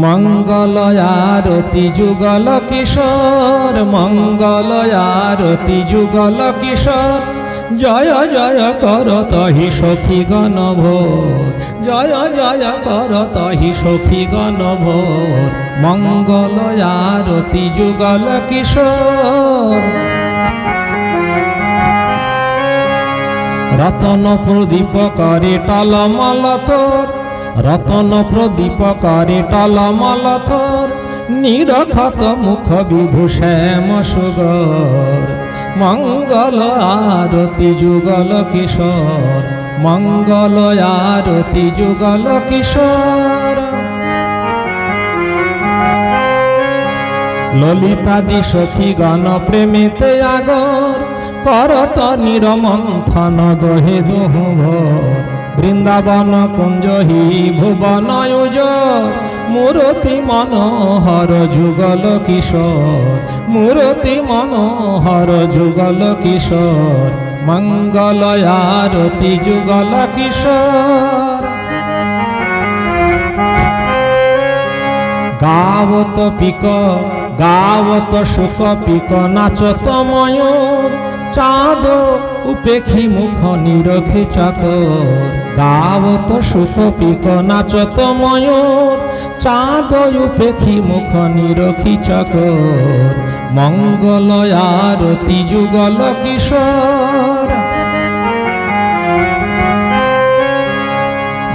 মঙ্গল আরতি যুগল কিশোর, মঙ্গল আরতি যুগল কিশোর, জয় জয় কর তহি সখী গণ ভোর, জয় জয় কর তহি সখী গণ ভোর। মঙ্গল আরতি যুগল কিশোর। রতন প্রদীপ করে টলমল তোর, রতন প্রদীপ করে টলমল তোর, নিরখত মুখ বিধু শ্যাম সুগর। মঙ্গল আরতি যুগল কিশোর, মঙ্গল আরতি যুগল কিশোর। ললিতাদি সখী গণ প্রেমেতে আগর, করত নিরমন্থন দোহে দুহু ভোর। বৃন্দাবন কুঞ্জহি ভুবন উজর, মূরতি মনোহর যুগল কিশোর, মূরতি মনোহর যুগল কিশোর। মঙ্গল আরতি যুগল কিশোর। গাবত পিক গাবত শুক পিক নাচত ময়ূর, চাঁদ উপেক্ষী মুখ নিরখে চাকর। গাবত শুক পিক নাচত ময়ূর, চাঁদ উপেক্ষী মুখ নিরখী চাকর। মঙ্গল আরতি যুগল কিশোর।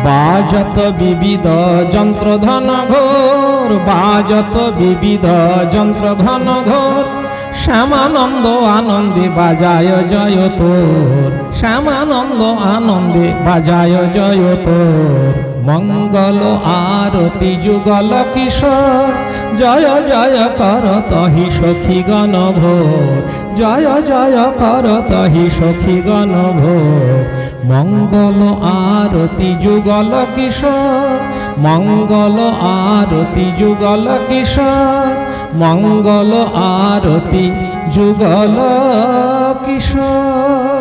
বাজত বিবিধ যন্ত্র ধন ঘোর, বাজত বিবিধ যন্ত্র ঘন ঘোর। শ্যামানন্দ আনন্দে বাজায় জয় তোর, শ্যামানন্দ আনন্দে বাজায় জয় তোর। মঙ্গল আরতি যুগল কিশোর, জয় জয় কর তহি সখী গণ ভোর, জয় জয় কর তহি সখী গণ ভোর। মঙ্গল আরতি যুগল কিশোর, মঙ্গল আরতি যুগল কিশোর, মঙ্গল আরতি যুগল কিশোর।